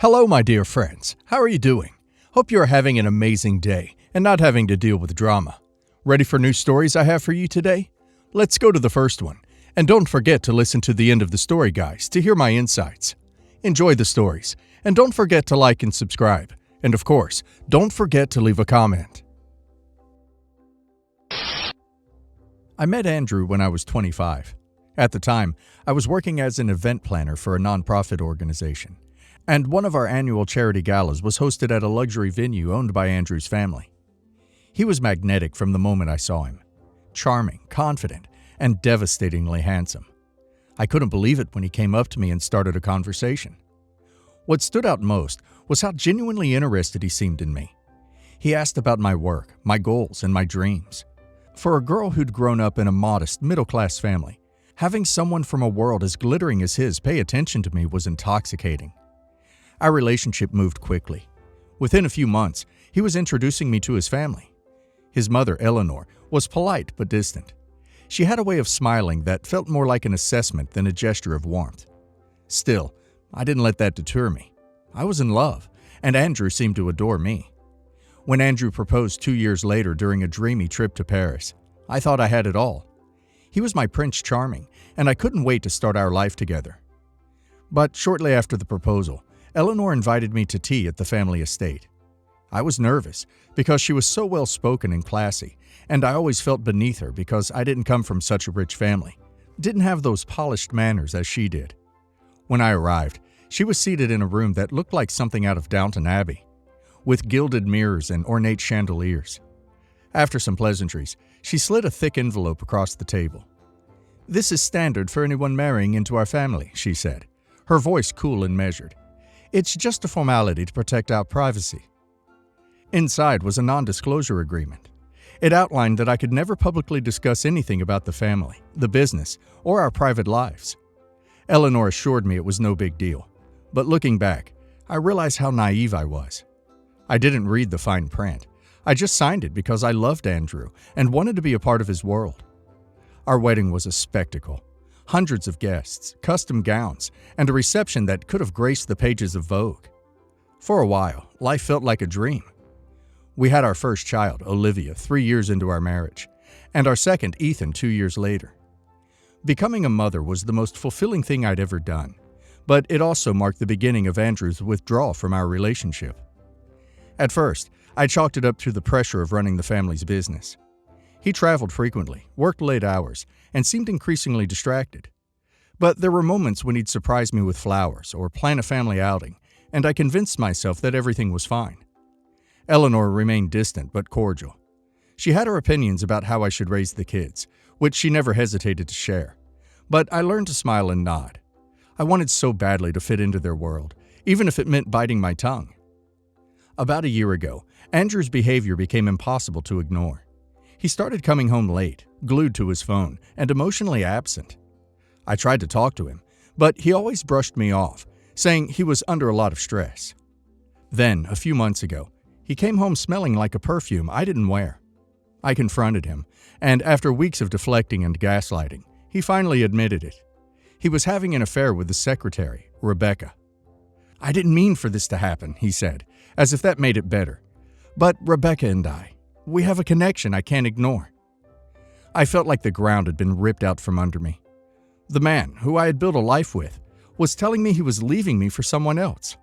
Hello, my dear friends. How are you doing? Hope you are having an amazing day and not having to deal with drama. Ready for new stories I have for you today? Let's go to the first one. And don't forget to listen to the end of the story, guys, to hear my insights. Enjoy the stories, and don't forget to like and subscribe. And of course, don't forget to leave a comment. I met Andrew when I was 25. At the time, I was working as an event planner for a nonprofit organization, and one of our annual charity galas was hosted at a luxury venue owned by Andrew's family. He was magnetic from the moment I saw him. Charming, confident, and devastatingly handsome. I couldn't believe it when he came up to me and started a conversation. What stood out most was how genuinely interested he seemed in me. He asked about my work, my goals, and my dreams. For a girl who'd grown up in a modest, middle-class family, having someone from a world as glittering as his pay attention to me was intoxicating. Our relationship moved quickly. Within a few months, he was introducing me to his family. His mother, Eleanor, was polite but distant. She had a way of smiling that felt more like an assessment than a gesture of warmth. Still, I didn't let that deter me. I was in love, and Andrew seemed to adore me. When Andrew proposed 2 years later during a dreamy trip to Paris, I thought I had it all. He was my Prince Charming, and I couldn't wait to start our life together. But shortly after the proposal, Eleanor invited me to tea at the family estate. I was nervous because she was so well-spoken and classy, and I always felt beneath her because I didn't come from such a rich family, didn't have those polished manners as she did. When I arrived, she was seated in a room that looked like something out of Downton Abbey, with gilded mirrors and ornate chandeliers. After some pleasantries, she slid a thick envelope across the table. "This is standard for anyone marrying into our family," she said, her voice cool and measured. "It's just a formality to protect our privacy." Inside was a non-disclosure agreement. It outlined that I could never publicly discuss anything about the family, the business, or our private lives. Eleanor assured me it was no big deal, but looking back, I realized how naive I was. I didn't read the fine print. I just signed it because I loved Andrew and wanted to be a part of his world. Our wedding was a spectacle. Hundreds of guests, custom gowns, and a reception that could have graced the pages of Vogue. For a while, life felt like a dream. We had our first child, Olivia, 3 years into our marriage, and our second, Ethan, 2 years later. Becoming a mother was the most fulfilling thing I'd ever done, but it also marked the beginning of Andrew's withdrawal from our relationship. At first, I chalked it up to the pressure of running the family's business. He traveled frequently, worked late hours, and seemed increasingly distracted. But there were moments when he'd surprise me with flowers or plan a family outing, and I convinced myself that everything was fine. Eleanor remained distant but cordial. She had her opinions about how I should raise the kids, which she never hesitated to share. But I learned to smile and nod. I wanted so badly to fit into their world, even if it meant biting my tongue. About a year ago, Andrew's behavior became impossible to ignore. He started coming home late, glued to his phone, and emotionally absent. I tried to talk to him, but he always brushed me off, saying he was under a lot of stress. Then, a few months ago, he came home smelling like a perfume I didn't wear. I confronted him, and after weeks of deflecting and gaslighting, he finally admitted it. He was having an affair with the secretary, Rebecca. "I didn't mean for this to happen," he said, as if that made it better. "But Rebecca and we have a connection I can't ignore." I felt like the ground had been ripped out from under me. The man, who I had built a life with, was telling me he was leaving me for someone else.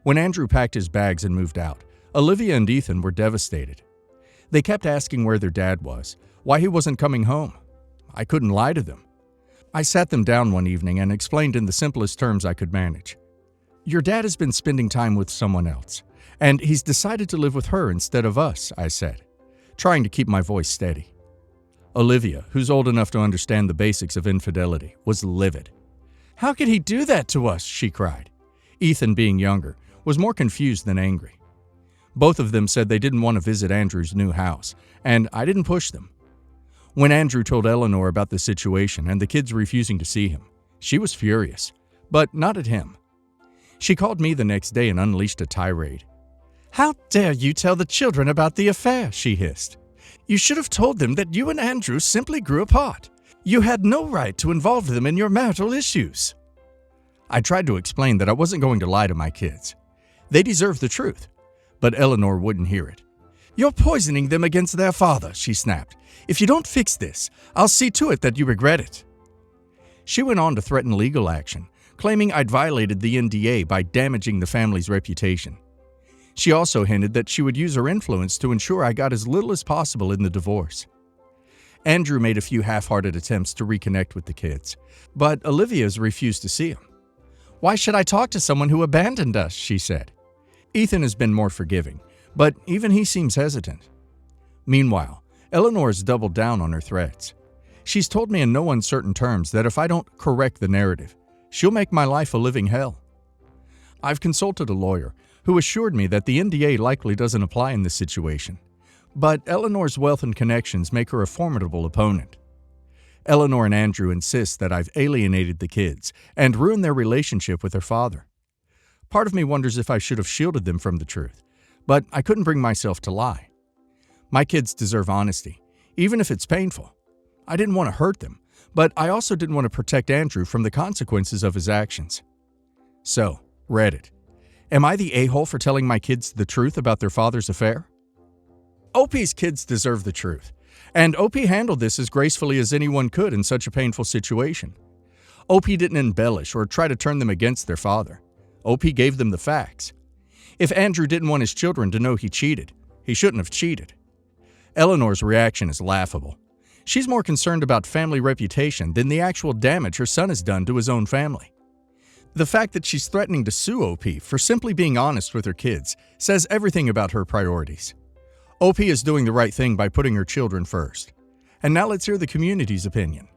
When Andrew packed his bags and moved out, Olivia and Ethan were devastated. They kept asking where their dad was, why he wasn't coming home. I couldn't lie to them. I sat them down one evening and explained in the simplest terms I could manage. "Your dad has been spending time with someone else, and he's decided to live with her instead of us," I said, trying to keep my voice steady. Olivia, who's old enough to understand the basics of infidelity, was livid. "How could he do that to us?" she cried. Ethan, being younger, was more confused than angry. Both of them said they didn't want to visit Andrew's new house, and I didn't push them. When Andrew told Eleanor about the situation and the kids refusing to see him, she was furious, but not at him. She called me the next day and unleashed a tirade. "How dare you tell the children about the affair?" she hissed. "You should have told them that you and Andrew simply grew apart. You had no right to involve them in your marital issues." I tried to explain that I wasn't going to lie to my kids. They deserve the truth. But Eleanor wouldn't hear it. "You're poisoning them against their father," she snapped. "If you don't fix this, I'll see to it that you regret it." She went on to threaten legal action, claiming I'd violated the NDA by damaging the family's reputation. She also hinted that she would use her influence to ensure I got as little as possible in the divorce. Andrew made a few half-hearted attempts to reconnect with the kids, but Olivia's refused to see him. "Why should I talk to someone who abandoned us?" she said. Ethan has been more forgiving, but even he seems hesitant. Meanwhile, Eleanor has doubled down on her threats. She's told me in no uncertain terms that if I don't correct the narrative, she'll make my life a living hell. I've consulted a lawyer who assured me that the NDA likely doesn't apply in this situation, but Eleanor's wealth and connections make her a formidable opponent. Eleanor and Andrew insist that I've alienated the kids and ruined their relationship with their father. Part of me wonders if I should have shielded them from the truth, but I couldn't bring myself to lie. My kids deserve honesty, even if it's painful. I didn't want to hurt them, but I also didn't want to protect Andrew from the consequences of his actions. So, Reddit. Am I the a-hole for telling my kids the truth about their father's affair? OP's kids deserve the truth, and OP handled this as gracefully as anyone could in such a painful situation. OP didn't embellish or try to turn them against their father. OP gave them the facts. If Andrew didn't want his children to know he cheated, he shouldn't have cheated. Eleanor's reaction is laughable. She's more concerned about family reputation than the actual damage her son has done to his own family. The fact that she's threatening to sue OP for simply being honest with her kids says everything about her priorities. OP is doing the right thing by putting her children first. And now let's hear the community's opinion.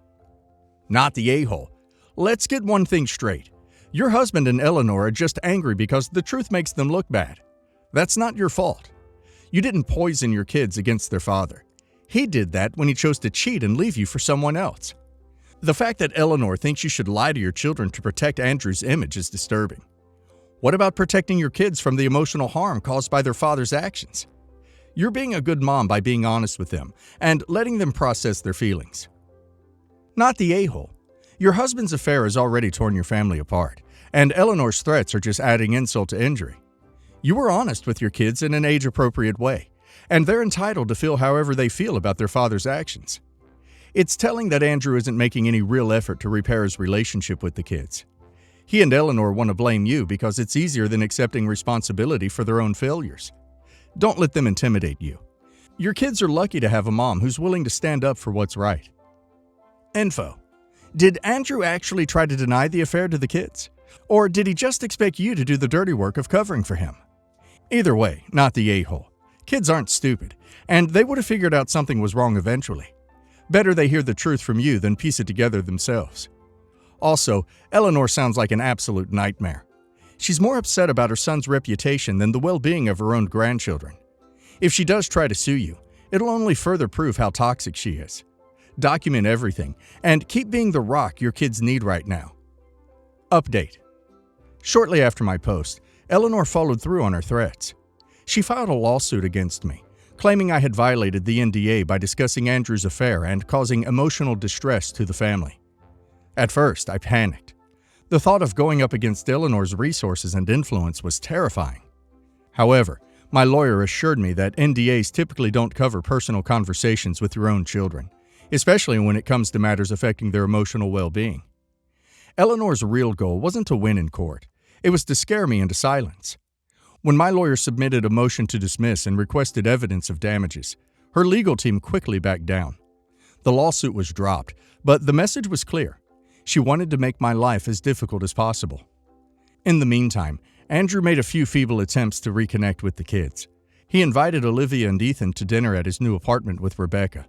Not the a-hole. Let's get one thing straight. Your husband and Eleanor are just angry because the truth makes them look bad. That's not your fault. You didn't poison your kids against their father. He did that when he chose to cheat and leave you for someone else. The fact that Eleanor thinks you should lie to your children to protect Andrew's image is disturbing. What about protecting your kids from the emotional harm caused by their father's actions? You're being a good mom by being honest with them and letting them process their feelings. Not the a-hole. Your husband's affair has already torn your family apart, and Eleanor's threats are just adding insult to injury. You were honest with your kids in an age-appropriate way, and they're entitled to feel however they feel about their father's actions. It's telling that Andrew isn't making any real effort to repair his relationship with the kids. He and Eleanor want to blame you because it's easier than accepting responsibility for their own failures. Don't let them intimidate you. Your kids are lucky to have a mom who's willing to stand up for what's right. Info. Did Andrew actually try to deny the affair to the kids? Or did he just expect you to do the dirty work of covering for him? Either way, not the a-hole. Kids aren't stupid, and they would have figured out something was wrong eventually. Better they hear the truth from you than piece it together themselves. Also, Eleanor sounds like an absolute nightmare. She's more upset about her son's reputation than the well-being of her own grandchildren. If she does try to sue you, it'll only further prove how toxic she is. Document everything, and keep being the rock your kids need right now. Update. Shortly after my post, Eleanor followed through on her threats. She filed a lawsuit against me, claiming I had violated the NDA by discussing Andrew's affair and causing emotional distress to the family. At first, I panicked. The thought of going up against Eleanor's resources and influence was terrifying. However, my lawyer assured me that NDAs typically don't cover personal conversations with your own children, especially when it comes to matters affecting their emotional well-being. Eleanor's real goal wasn't to win in court. It was to scare me into silence. When my lawyer submitted a motion to dismiss and requested evidence of damages, her legal team quickly backed down. The lawsuit was dropped, but the message was clear. She wanted to make my life as difficult as possible. In the meantime, Andrew made a few feeble attempts to reconnect with the kids. He invited Olivia and Ethan to dinner at his new apartment with Rebecca.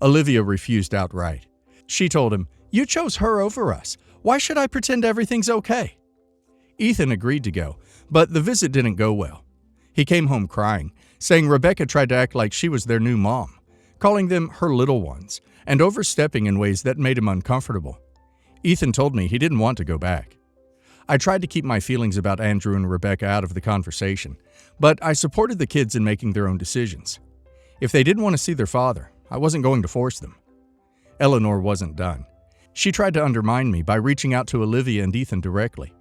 Olivia refused outright. She told him, "You chose her over us. Why should I pretend everything's okay?" Ethan agreed to go, but the visit didn't go well. He came home crying, saying Rebecca tried to act like she was their new mom, calling them her little ones, and overstepping in ways that made him uncomfortable. Ethan told me he didn't want to go back. I tried to keep my feelings about Andrew and Rebecca out of the conversation, but I supported the kids in making their own decisions. If they didn't want to see their father, I wasn't going to force them. Eleanor wasn't done. She tried to undermine me by reaching out to Olivia and Ethan directly.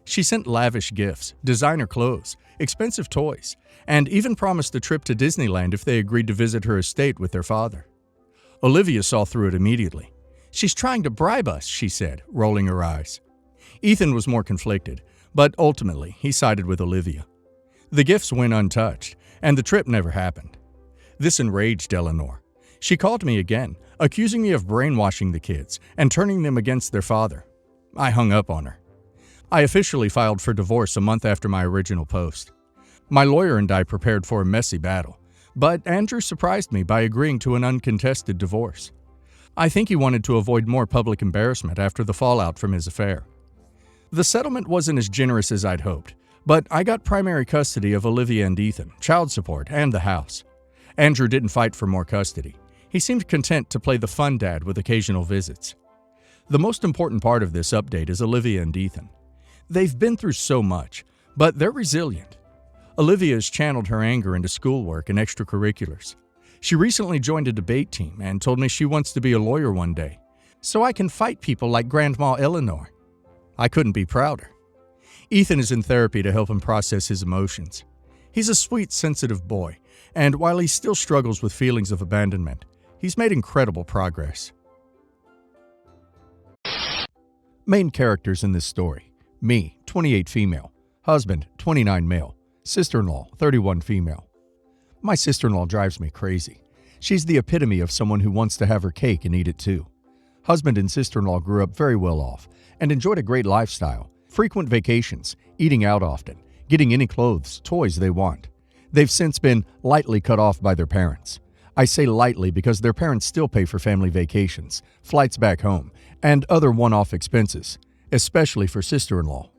She sent lavish gifts, designer clothes, expensive toys, and even promised a trip to Disneyland if they agreed to visit her estate with their father. Olivia saw through it immediately. "She's trying to bribe us," she said, rolling her eyes. Ethan was more conflicted, but ultimately he sided with Olivia. The gifts went untouched, and the trip never happened. This enraged Eleanor. She called me again, accusing me of brainwashing the kids and turning them against their father. I hung up on her. I officially filed for divorce a month after my original post. My lawyer and I prepared for a messy battle, but Andrew surprised me by agreeing to an uncontested divorce. I think he wanted to avoid more public embarrassment after the fallout from his affair. The settlement wasn't as generous as I'd hoped, but I got primary custody of Olivia and Ethan, child support, and the house. Andrew didn't fight for more custody. He seemed content to play the fun dad with occasional visits. The most important part of this update is Olivia and Ethan. They've been through so much, but they're resilient. Olivia has channeled her anger into schoolwork and extracurriculars. She recently joined a debate team and told me she wants to be a lawyer one day, so I can fight people like Grandma Eleanor. I couldn't be prouder. Ethan is in therapy to help him process his emotions. He's a sweet, sensitive boy, and while he still struggles with feelings of abandonment, he's made incredible progress. Main characters in this story: me, 28 female, husband, 29 male, sister-in-law, 31 female. My sister-in-law drives me crazy. She's the epitome of someone who wants to have her cake and eat it too. Husband and sister-in-law grew up very well off and enjoyed a great lifestyle, frequent vacations, eating out often, getting any clothes, toys they want. They've since been lightly cut off by their parents. I say lightly because their parents still pay for family vacations, flights back home, and other one-off expenses, especially for sister-in-law.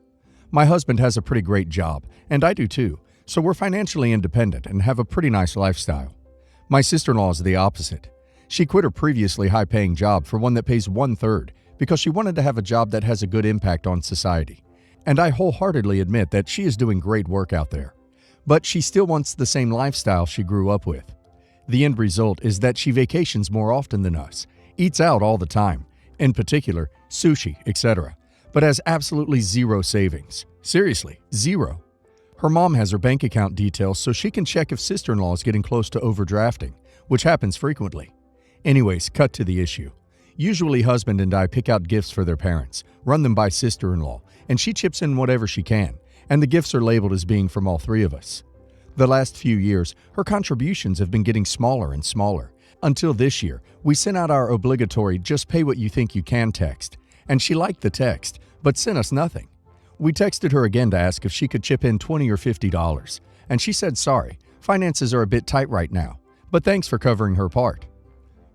My husband has a pretty great job, and I do too, so we're financially independent and have a pretty nice lifestyle. My sister-in-law is the opposite. She quit her previously high-paying job for one that pays 1/3 because she wanted to have a job that has a good impact on society. And I wholeheartedly admit that she is doing great work out there. But she still wants the same lifestyle she grew up with. The end result is that she vacations more often than us, eats out all the time, in particular, sushi, etc., but has absolutely zero savings. Seriously, zero. Her mom has her bank account details so she can check if sister-in-law is getting close to overdrafting, which happens frequently. Anyways, cut to the issue. Usually husband and I pick out gifts for their parents, run them by sister-in-law, and she chips in whatever she can, and the gifts are labeled as being from all three of us. The last few years, her contributions have been getting smaller and smaller. Until this year, we sent out our obligatory "just pay what you think you can" text, and she liked the text, but sent us nothing. We texted her again to ask if she could chip in $20 or $50, and she said sorry, finances are a bit tight right now, but thanks for covering her part.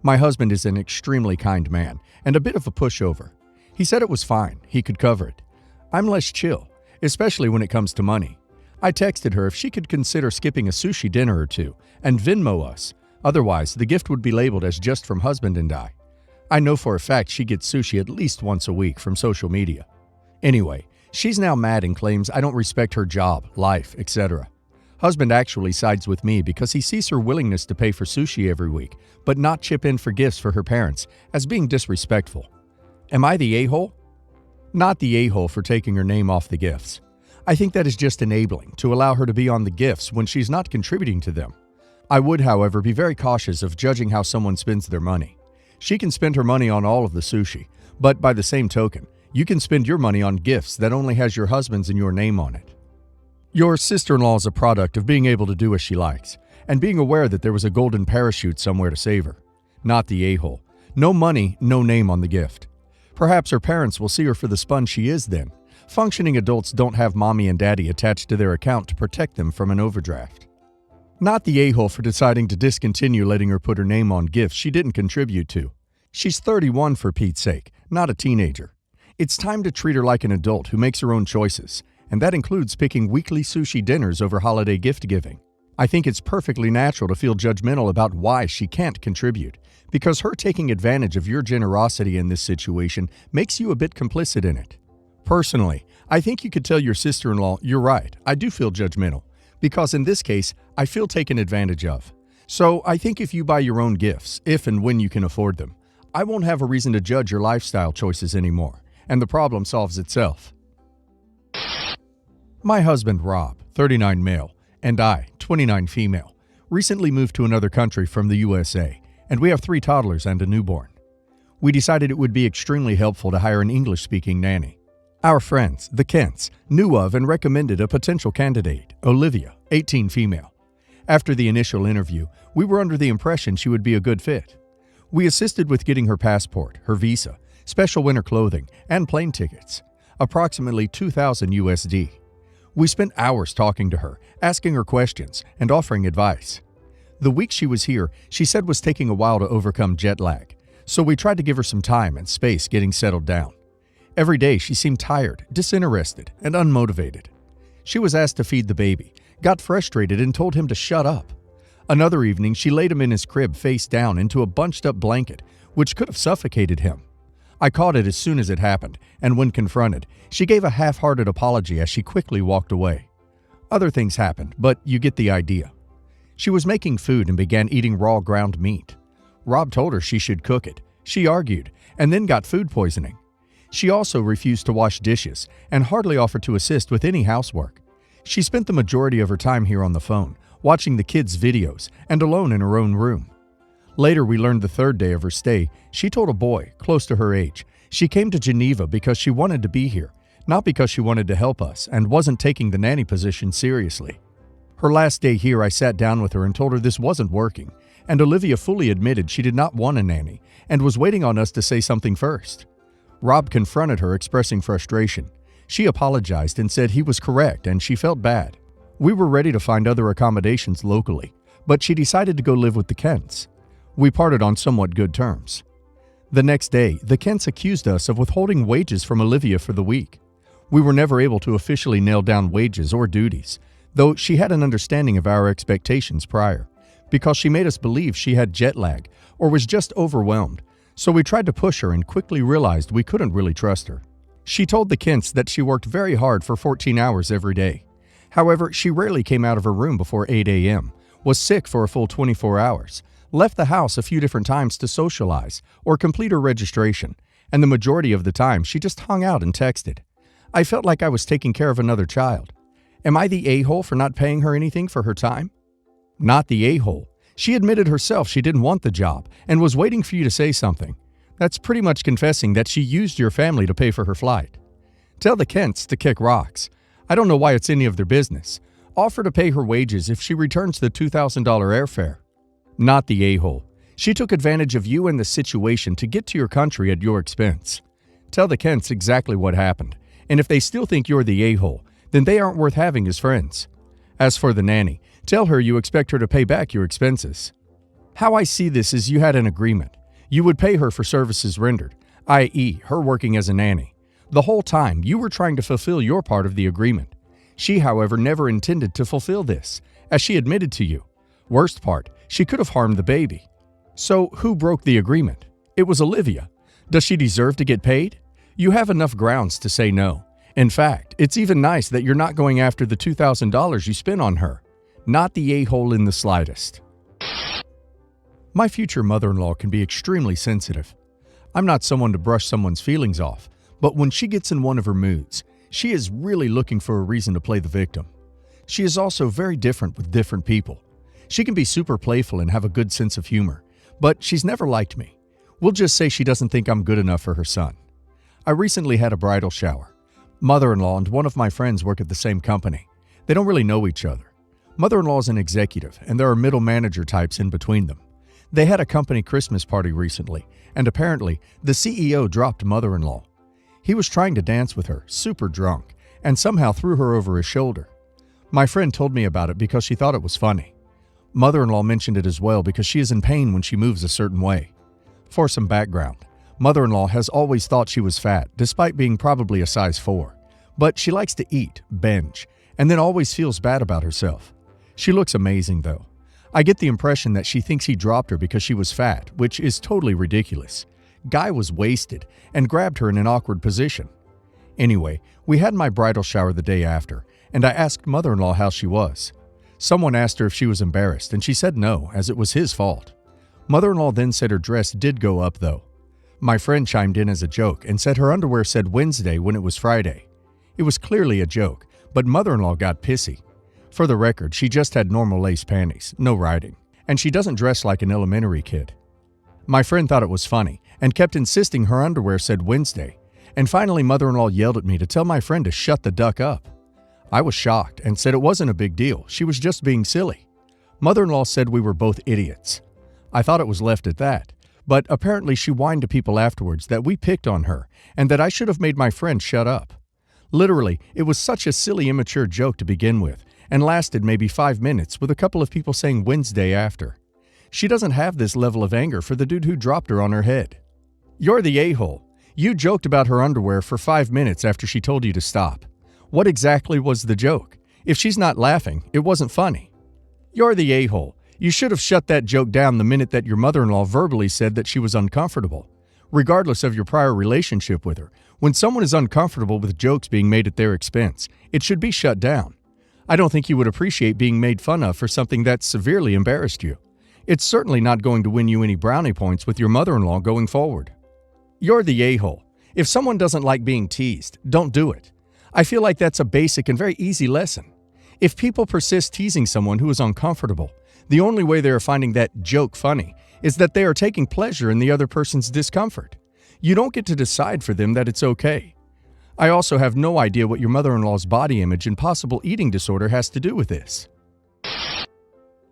My husband is an extremely kind man and a bit of a pushover. He said it was fine, he could cover it. I'm less chill, especially when it comes to money. I texted her if she could consider skipping a sushi dinner or two and Venmo us. Otherwise, the gift would be labeled as just from husband and I. I know for a fact she gets sushi at least once a week from social media. Anyway, she's now mad and claims I don't respect her job, life, etc. Husband actually sides with me because he sees her willingness to pay for sushi every week, but not chip in for gifts for her parents, as being disrespectful. Am I the a-hole? Not the a-hole for taking her name off the gifts. I think that is just enabling to allow her to be on the gifts when she's not contributing to them. I would, however, be very cautious of judging how someone spends their money. She can spend her money on all of the sushi, but by the same token, you can spend your money on gifts that only has your husband's and your name on it. Your sister-in-law is a product of being able to do as she likes, and being aware that there was a golden parachute somewhere to save her. Not the a-hole. No money, no name on the gift. Perhaps her parents will see her for the sponge she is then. Functioning adults don't have mommy and daddy attached to their account to protect them from an overdraft. Not the a-hole for deciding to discontinue letting her put her name on gifts she didn't contribute to. She's 31 for Pete's sake, not a teenager. It's time to treat her like an adult who makes her own choices, and that includes picking weekly sushi dinners over holiday gift giving. I think it's perfectly natural to feel judgmental about why she can't contribute, because her taking advantage of your generosity in this situation makes you a bit complicit in it. Personally, I think you could tell your sister-in-law, "You're right, I do feel judgmental, because in this case, I feel taken advantage of. So I think if you buy your own gifts, if and when you can afford them, I won't have a reason to judge your lifestyle choices anymore, and the problem solves itself. My husband Rob, 39 male, and I, 29 female, recently moved to another country from the USA, and we have 3 toddlers and a newborn. We decided it would be extremely helpful to hire an English-speaking nanny. Our friends, the Kents, knew of and recommended a potential candidate, Olivia, 18 female. After the initial interview, we were under the impression she would be a good fit. We assisted with getting her passport, her visa, special winter clothing, and plane tickets, approximately $2,000 USD. We spent hours talking to her, asking her questions, and offering advice. The week she was here, she said was taking a while to overcome jet lag, so we tried to give her some time and space getting settled down. Every day she seemed tired, disinterested, and unmotivated. She was asked to feed the baby, got frustrated and told him to shut up. Another evening, she laid him in his crib face down into a bunched-up blanket, which could have suffocated him. I caught it as soon as it happened, and when confronted, she gave a half-hearted apology as she quickly walked away. Other things happened, but you get the idea. She was making food and began eating raw ground meat. Rob told her she should cook it. She argued, and then got food poisoning. She also refused to wash dishes and hardly offered to assist with any housework. She spent the majority of her time here on the phone, watching the kids' videos, and alone in her own room. Later, we learned the 3rd day of her stay, she told a boy, close to her age, she came to Geneva because she wanted to be here, not because she wanted to help us and wasn't taking the nanny position seriously. Her last day here, I sat down with her and told her this wasn't working, and Olivia fully admitted she did not want a nanny and was waiting on us to say something first. Rob confronted her, expressing frustration. She apologized and said he was correct and she felt bad. We were ready to find other accommodations locally, but she decided to go live with the Kents. We parted on somewhat good terms. The next day, the Kents accused us of withholding wages from Olivia for the week. We were never able to officially nail down wages or duties, though she had an understanding of our expectations prior, because she made us believe she had jet lag or was just overwhelmed, so we tried to push her and quickly realized we couldn't really trust her. She told the Kents that she worked very hard for 14 hours every day. However, she rarely came out of her room before 8 a.m., was sick for a full 24 hours, left the house a few different times to socialize or complete her registration, and the majority of the time she just hung out and texted. I felt like I was taking care of another child. Am I the a-hole for not paying her anything for her time? Not the a-hole. She admitted herself she didn't want the job and was waiting for you to say something. That's pretty much confessing that she used your family to pay for her flight. Tell the Kents to kick rocks. I don't know why it's any of their business. Offer to pay her wages if she returns the $2,000 airfare. Not the a-hole. She took advantage of you and the situation to get to your country at your expense. Tell the Kents exactly what happened, and if they still think you're the a-hole, then they aren't worth having as friends. As for the nanny, tell her you expect her to pay back your expenses. How I see this is you had an agreement. You would pay her for services rendered, i.e., her working as a nanny. The whole time, you were trying to fulfill your part of the agreement. She, however, never intended to fulfill this, as she admitted to you. Worst part, she could have harmed the baby. So, who broke the agreement? It was Olivia. Does she deserve to get paid? You have enough grounds to say no. In fact, it's even nice that you're not going after the $2,000 you spent on her. Not the a-hole in the slightest. My future mother-in-law can be extremely sensitive. I'm not someone to brush someone's feelings off, but when she gets in one of her moods, she is really looking for a reason to play the victim. She is also very different with different people. She can be super playful and have a good sense of humor, but she's never liked me. We'll just say she doesn't think I'm good enough for her son. I recently had a bridal shower. Mother-in-law and one of my friends work at the same company. They don't really know each other. Mother-in-law is an executive, and there are middle manager types in between them. They had a company Christmas party recently, and apparently, the CEO dropped mother-in-law. He was trying to dance with her, super drunk, and somehow threw her over his shoulder. My friend told me about it because she thought it was funny. Mother-in-law mentioned it as well because she is in pain when she moves a certain way. For some background, mother-in-law has always thought she was fat, despite being probably a size 4. But she likes to eat, binge, and then always feels bad about herself. She looks amazing, though. I get the impression that she thinks he dropped her because she was fat, which is totally ridiculous. Guy was wasted and grabbed her in an awkward position. Anyway, we had my bridal shower the day after, and I asked mother-in-law how she was. Someone asked her if she was embarrassed, and she said no, as it was his fault. Mother-in-law then said her dress did go up, though. My friend chimed in as a joke and said her underwear said Wednesday when it was Friday. It was clearly a joke, but mother-in-law got pissy. For the record, she just had normal lace panties, no riding, and she doesn't dress like an elementary kid. My friend thought it was funny and kept insisting her underwear said Wednesday, and finally mother-in-law yelled at me to tell my friend to shut the duck up. I was shocked and said it wasn't a big deal, she was just being silly. Mother-in-law said we were both idiots. I thought it was left at that, but apparently she whined to people afterwards that we picked on her and that I should have made my friend shut up. Literally, it was such a silly, immature joke to begin with, and lasted maybe 5 minutes with a couple of people saying Wednesday after. She doesn't have this level of anger for the dude who dropped her on her head. You're the a-hole. You joked about her underwear for 5 minutes after she told you to stop. What exactly was the joke? If she's not laughing, it wasn't funny. You're the a-hole. You should have shut that joke down the minute that your mother-in-law verbally said that she was uncomfortable. Regardless of your prior relationship with her, when someone is uncomfortable with jokes being made at their expense, it should be shut down. I don't think you would appreciate being made fun of for something that severely embarrassed you. It's certainly not going to win you any brownie points with your mother-in-law going forward. You're the a-hole. If someone doesn't like being teased, don't do it. I feel like that's a basic and very easy lesson. If people persist teasing someone who is uncomfortable, the only way they are finding that joke funny is that they are taking pleasure in the other person's discomfort. You don't get to decide for them that it's okay. I also have no idea what your mother-in-law's body image and possible eating disorder has to do with this.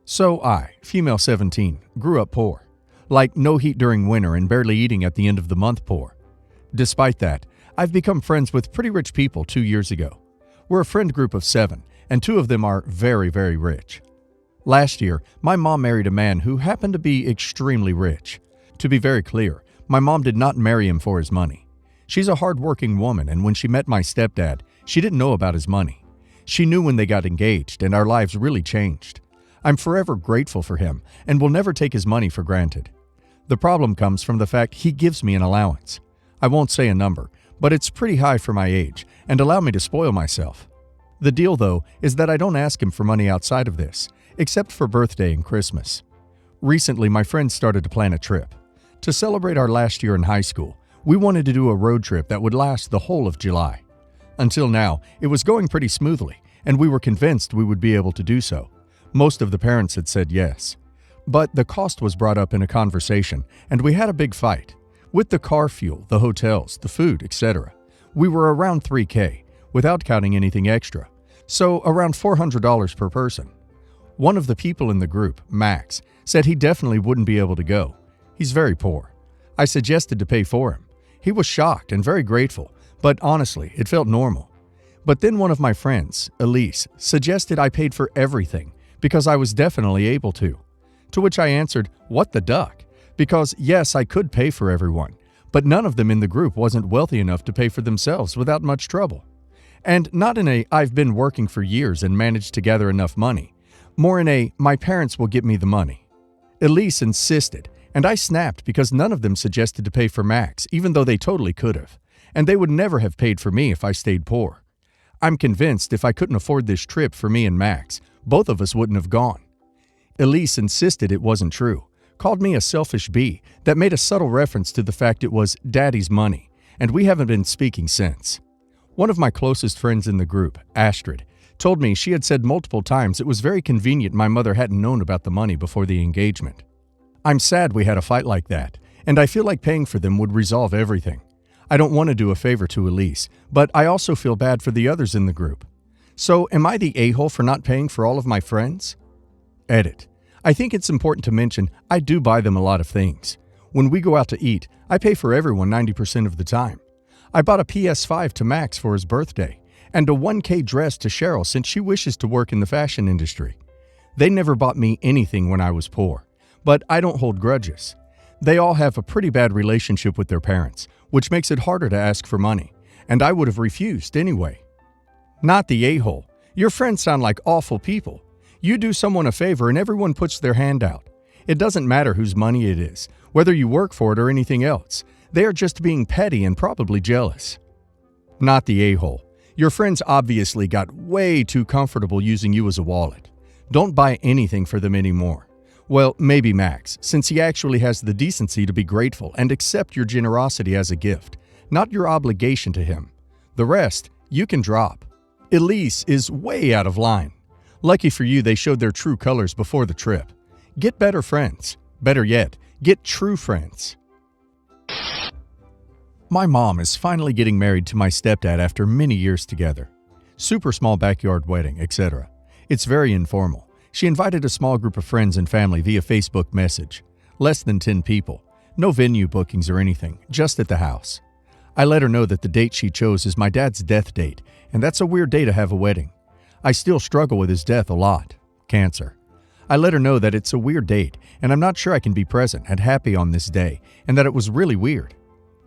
So I, female 17, grew up poor. Like no heat during winter and barely eating at the end of the month poor. Despite that, I've become friends with pretty rich people 2 years ago. We're a friend group of 7, and 2 of them are very, very rich. Last year, my mom married a man who happened to be extremely rich. To be very clear, my mom did not marry him for his money. She's a hard-working woman, and when she met my stepdad, she didn't know about his money. She knew when they got engaged, and our lives really changed. I'm forever grateful for him, and will never take his money for granted. The problem comes from the fact he gives me an allowance. I won't say a number, but it's pretty high for my age, and allow me to spoil myself. The deal, though, is that I don't ask him for money outside of this, except for birthday and Christmas. Recently, my friends started to plan a trip. To celebrate our last year in high school, we wanted to do a road trip that would last the whole of July. Until now, it was going pretty smoothly, and we were convinced we would be able to do so. Most of the parents had said yes. But the cost was brought up in a conversation, and we had a big fight. With the car fuel, the hotels, the food, etc., we were around $3,000, without counting anything extra, so around $400 per person. One of the people in the group, Max, said he definitely wouldn't be able to go. He's very poor. I suggested to pay for him. He was shocked and very grateful, but honestly, it felt normal. But then one of my friends, Elise, suggested I paid for everything because I was definitely able to. To which I answered, what the duck? Because yes, I could pay for everyone, but none of them in the group wasn't wealthy enough to pay for themselves without much trouble. And not in a I've been working for years and managed to gather enough money, more in a my parents will give me the money. Elise insisted, and I snapped because none of them suggested to pay for Max, even though they totally could have, and they would never have paid for me if I stayed poor. I'm convinced if I couldn't afford this trip for me and Max, both of us wouldn't have gone. Elise insisted it wasn't true, called me a selfish bee that made a subtle reference to the fact it was Daddy's money, and we haven't been speaking since. One of my closest friends in the group, Astrid, told me she had said multiple times it was very convenient my mother hadn't known about the money before the engagement. I'm sad we had a fight like that, and I feel like paying for them would resolve everything. I don't want to do a favor to Elise, but I also feel bad for the others in the group. So am I the a-hole for not paying for all of my friends? Edit. I think it's important to mention I do buy them a lot of things. When we go out to eat, I pay for everyone 90% of the time. I bought a PS5 to Max for his birthday, and a $1,000 dress to Cheryl since she wishes to work in the fashion industry. They never bought me anything when I was poor, but I don't hold grudges. They all have a pretty bad relationship with their parents, which makes it harder to ask for money, and I would have refused anyway. Not the a-hole. Your friends sound like awful people. You do someone a favor and everyone puts their hand out. It doesn't matter whose money it is, whether you work for it or anything else. They are just being petty and probably jealous. Not the a-hole. Your friends obviously got way too comfortable using you as a wallet. Don't buy anything for them anymore. Well, maybe Max, since he actually has the decency to be grateful and accept your generosity as a gift, not your obligation to him. The rest, you can drop. Elise is way out of line. Lucky for you, they showed their true colors before the trip. Get better friends. Better yet, get true friends. My mom is finally getting married to my stepdad after many years together. Super small backyard wedding, etc. It's very informal. She invited a small group of friends and family via Facebook message. Less than 10 people. No venue bookings or anything, just at the house. I let her know that the date she chose is my dad's death date, and that's a weird day to have a wedding. I still struggle with his death a lot. Cancer. I let her know that it's a weird date, and I'm not sure I can be present and happy on this day, and that it was really weird.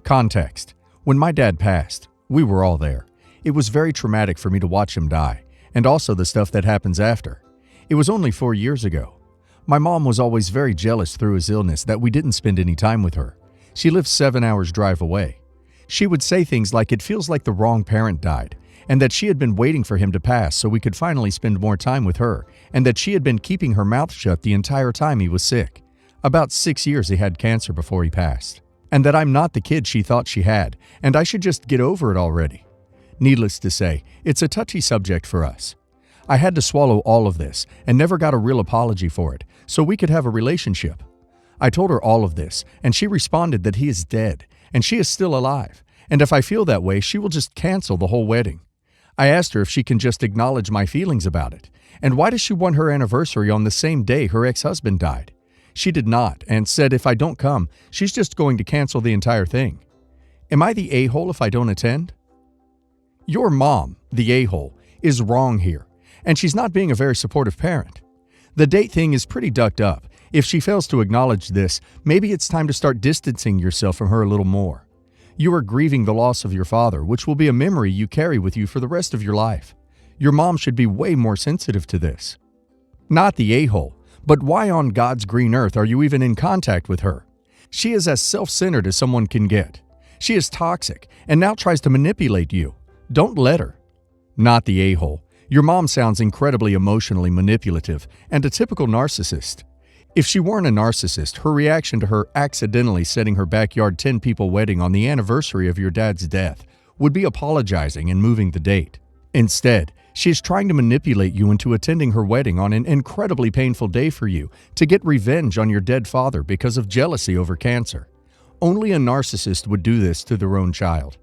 Context. When my dad passed, we were all there. It was very traumatic for me to watch him die, and also the stuff that happens after. It was only 4 years ago. My mom was always very jealous through his illness that we didn't spend any time with her. She lives 7 hours drive away. She would say things like it feels like the wrong parent died, and that she had been waiting for him to pass so we could finally spend more time with her, and that she had been keeping her mouth shut the entire time he was sick. About 6 years he had cancer before he passed. And that I'm not the kid she thought she had, and I should just get over it already. Needless to say, it's a touchy subject for us. I had to swallow all of this and never got a real apology for it, so we could have a relationship. I told her all of this, and she responded that he is dead, and she is still alive, and if I feel that way, she will just cancel the whole wedding. I asked her if she can just acknowledge my feelings about it, and why does she want her anniversary on the same day her ex-husband died? She did not, and said if I don't come, she's just going to cancel the entire thing. Am I the a-hole if I don't attend? Your mom, the a-hole, is wrong here, and she's not being a very supportive parent. The date thing is pretty ducked up. If she fails to acknowledge this, maybe it's time to start distancing yourself from her a little more. You are grieving the loss of your father, which will be a memory you carry with you for the rest of your life. Your mom should be way more sensitive to this. Not the a-hole, but why on God's green earth are you even in contact with her? She is as self-centered as someone can get. She is toxic and now tries to manipulate you. Don't let her. Not the a-hole. Your mom sounds incredibly emotionally manipulative and a typical narcissist. If she weren't a narcissist, her reaction to her accidentally setting her backyard 10-people wedding on the anniversary of your dad's death would be apologizing and moving the date. Instead, she is trying to manipulate you into attending her wedding on an incredibly painful day for you to get revenge on your dead father because of jealousy over cancer. Only a narcissist would do this to their own child.